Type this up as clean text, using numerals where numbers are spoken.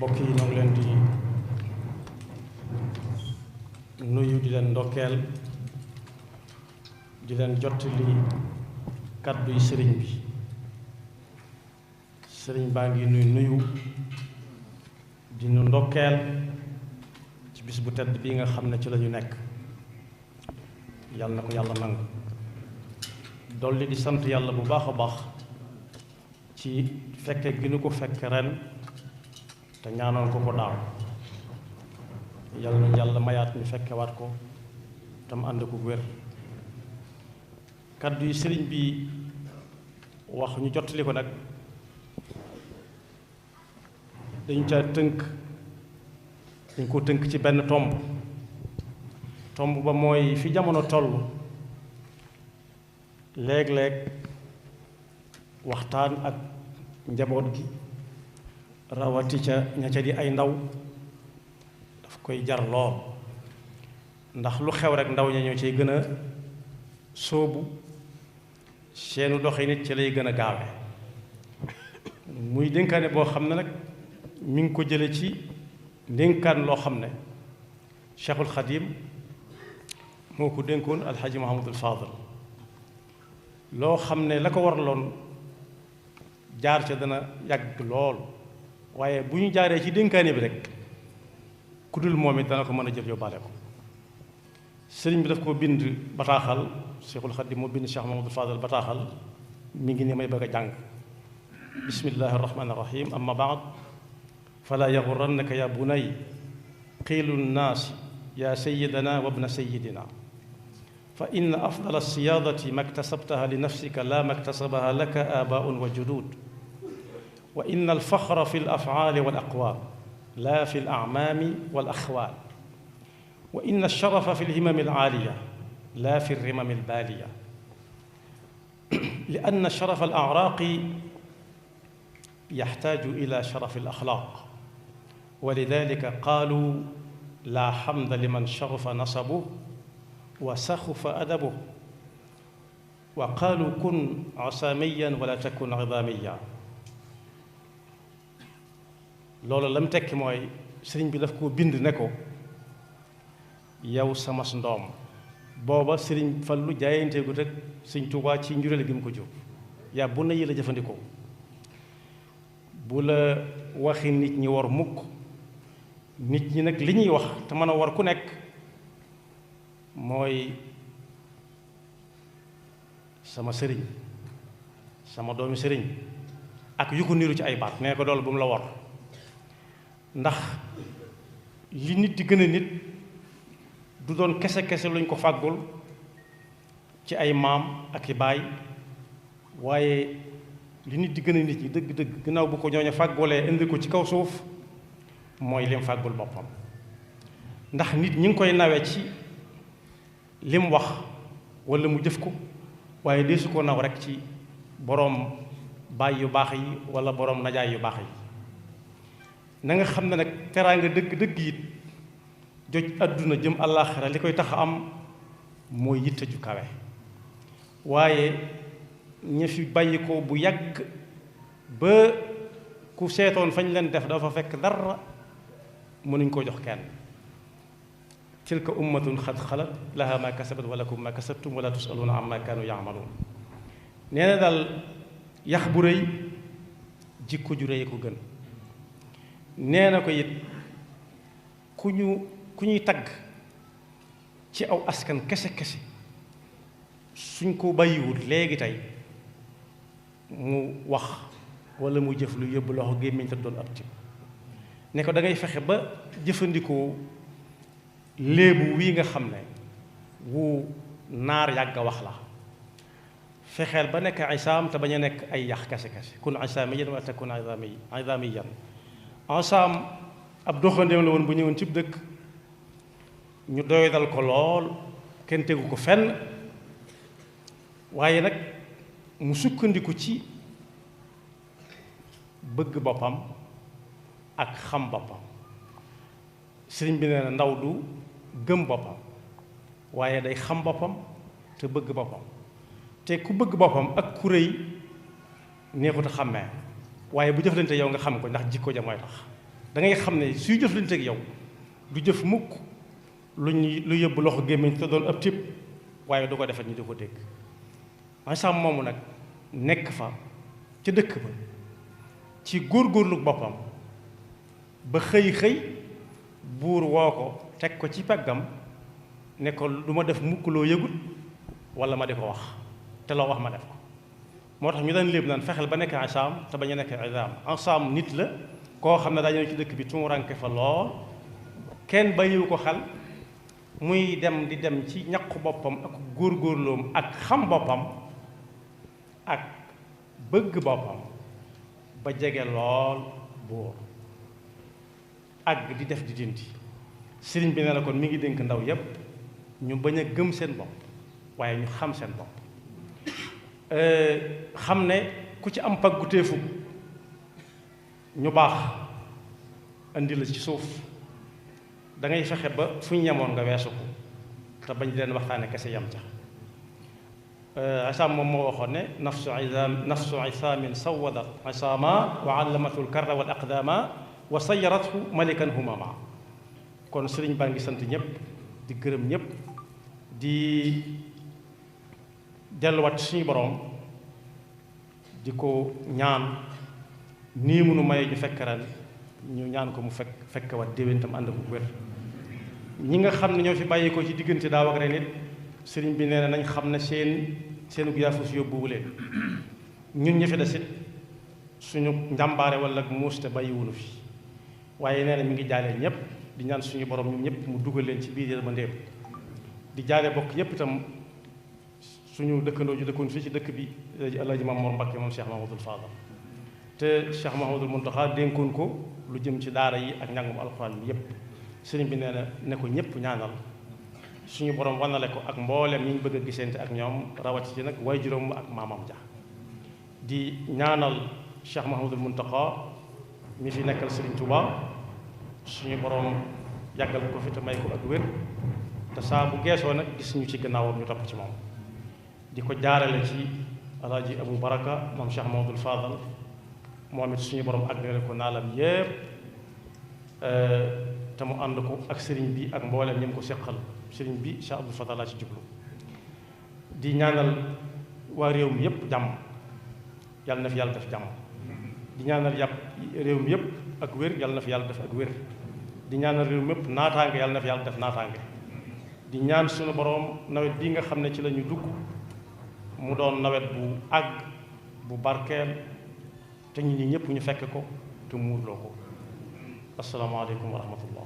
mbokk yi ñoo ngi leen di nuyu di leen ndokkeel di leen jottali kàdduy sëriñ bi sëriñ baa ngi nuyu di nu ndokkeel ci bis bu tedd bii nga xam ne ci la ñu nekk yàlla na ko yàlla nangu dolli di sant yàlla bu baax a baax ci fekke gi nu ko fekk ren te ñaanoon ko ko daaw yàlla nañu yàlla mayaat ñu fekkewaat ko tam ànd ko wér kàddu yi sëriñ bi wax ñu jottali ko nag dañ ko tënk ci benn tomb ba mooy fi jamono toll léeg-léeg waxtaan ak njaboot gi rawati ca ña ca di ay ndaw daf koy jar lool ndax lu xew rek ndaw ña ñoo cay gën a sóobu seenu doxi nit ci lay gën a gaawe muy dénkaane boo xam ne nag mi ngi ko jële ci dénkaan loo xam ne Cheikhul Xadim moo ko dénkoon Alxaaji Muhammadul Faadil loo xam ne la ko waraloon jaar ca dana yàgg lool waaye bu ñu jaaree ci dénkaane bi rek ku dul moom it dana ko mën a jël yóbbaale ko sëriñ bi daf ko bind bataaxal Cheikhul Xadim moo bind Cheikh Muhammadul Faadil bataaxal mi ngi ni may bëgg a jàng bismillahi arrahmani irrahim amma baad fala yaxurannaka ya bunay qiilu nnaasi ya sayidana wa bna sayidina fa inna afdala alsiyaadati ma ktasabtaha li nafsika la ma ktasabaha laka aabaun wa judud wa inna alfaxra fi alafcaali walaqwaal la fi alacmaami walaxwaal wa inna alsharafa fi alhimami alcaaliya la fi alrimami albaaliya li anna sharafa alacraaqi yaxtaaju ila sharafi alaxlaaq wa lidalika qaalu laa xamda liman sharufa nasabuhu wa saxufa adabuhu wa qaalu kun asaamiyan wala takun idaamiya loolu la mu tekki mooy sëriñ bi daf koo bind ne ko yow sama ndoom booba sëriñ Fallu jaayanteegu rek sëriñ Tuubaa ci njureel gi mu ko jóg yaa bu na yi la jëfandikoo bu la waxi nit ñi war mukk nit ñi nag li ñuy wax te mën a war ku nekk mooy sama sëriñ sama doomi sëriñ ak yu ko niru ci ay baat nee ko loolu bu mu la war ndax li nit di gën a nit du doon kese-kese luñ ko fàggul ci ay maam ak i baay waaye li nit di gën a nit ñi dëgg-dëgg gannaaw bu ko ñooñu fàggulee indi ko ci kaw suuf mooy lim fàggul boppam ndax nit ñi ngi koy nawe ci lim wax walla mu jëf ko waaye deesu ko naw rek ci boroom baay yu baax yi walla boroom najaay yu baax yi na nga xam ne nag teraanga dëgg-dëgg it joj àdduna jëm àllaaxira li koy tax a am mooy yitte ju kawe waaye ña fi bàyyi ko bu yàgg ba ku seetoon fañ leen def dafa fekk dara mënuñ koo jox kenn tilka ummatun xad xalat laha ma kasabat wa lakum ma kasabtum wala tusaluuna amma kaanu yaamaluun nee na daal yax bu rëy jikko ju rëy ko gën nee na ko it ku ñuy tagg ci aw askan kese-kese suñ ko bàyyiwul léegi tey mu wax walla mu jëf lu yóbbu loxo gémmiñ te doon ab tib ne ko da ngay fexe ba jëfandikoo léebu wii nga xam ne wu naar yàgg a wax la fexeel ba nekk isaam te bañ a nekk ay yax kese-kese kun isaamiyan wala takun idaamiyan isaam ab doxandéem la woon bu ñëwoon cib dëkk ñu doydal ko lool kenn tegu ko fenn waaye nag mu sukkandiku ci bëgg boppam ak xam boppam sëriñ bi nee na ndaw du gëm boppam waaye day xam boppam te bëgg boppam te ku bëgg boppam ak ku rëy neexut a xàmmee waaye bu jëflante yow nga xam ko ndax jikko ja mooy tax da ngay xam ne suy jëflante ak yow du jëf mukk lu yóbbu loxo gémmiñ te doon ab tib waaye du ko defal ñu di ko dégg Iisaa moomu nag nekk fa ca dëkk ba ci góorgóorlu boppam ba xëy buur woo ko teg ko ci peggam ne ko du ma def mukk loo yëgut wala ma di ko wax te loo wax ma def ko moo tax ñu daan léeb naan fexeel ba nekk Iisaa te bañ a nekk Iisaam Iisaa nit la koo xam ne daa ñëw ci dëkk bi tumuranke fa lool kenn bàyyiwu ko xel muy dem di dem ci ñaqu boppam ak góorgóorloom ak xam boppam ak bëgg boppam ba jege lool buur ak di def di dindi sëriñ bi ne la kon mi ngi dénk ndaw yépp ñu bañ a gëm seen bopp waaye ñu xam seen bopp xam ne ku ci am paggu téefu ñu baax indi la ci suuf da ngay fexe ba fu ñu yemoon nga weesu ko te bañ di leen waxtaane kese yam ca Iisaa moom moo waxoon ne nafsu isaamin sawadat isaama wa allamatu lkarra wal aqdaama wa sayarathu malikan humama kon sëriñ baa ngi sant ñëpp di gërëm ñëpp di delluwaat suñu boroom di ko ñaan nii munu maye ñu fekk ren ñu ñaan ko mu fekk wat déwén tam ànd bu wér ñi nga xam ne ñoo fi bàyyi ko ci diggante daaw ak ren it sëriñ bi nee na nañ xam ne seenu yaafus yóbbuwu leen ñun ñi fi des it suñu njàmbaare wala muus te bàyyiwunu fi waaye nee na mi ngi jaalee ñëpp di ñaan suñu borom ñun ñëpp mu dugal leen ci biir yërmandeem di jaale bokk yëpp itam suñu dëkkandoo ju dëkkoon fii ci dëkk bi Alaaji Maam Mor Mbakke moom Cheikh Mahamadul Fadal te Cheikh Mahamadul Muntaxa dénkoon ko lu jëm ci daara yi ak njàngum alxuraan bi yëpp sëriñ bi nee na ne ko ñëpp ñaanal suñu borom wanale ko ak mbooleem ñi ñu bëgg a gisante ak ñoom rawati ci nag waajuram ak maamam ja di ñaanal Cheikh Mahamadul Muntaxa mi fi nekkal Sëriñ Tuuba suñu borom yàggal ko fi te may ko ak wér te saa bu geesoo nag gis ñu ci gannaawam ñu topp ci moom di ko jaarale ci alaaji Abu Baraka moom Cheikh Mahamadul Fadal moom it suñu borom àggale ko naalam yépp te mu ànd ko ak sëriñ bi ak mbooleem ñi mu ko seqal sëriñ bi Cheikh Abdou Fatah laa ci jublu di ñaanal waa réew mi yépp jàmm yàlla na fi yàlla def jàmm di ñaanal réew mi yépp ak wér yàlla na fi yàlla def ak wér di ñaanal réew mi yépp naataange yàlla na fi yàlla def naataange di ñaan suñu boroom nawet bii nga xam ne ci la ñu dugg mu doon nawet bu àgg bu barkeel te ñi ñëpp ñu fekk ko te muurloo ko asalaamaaleykum wa rahmatullah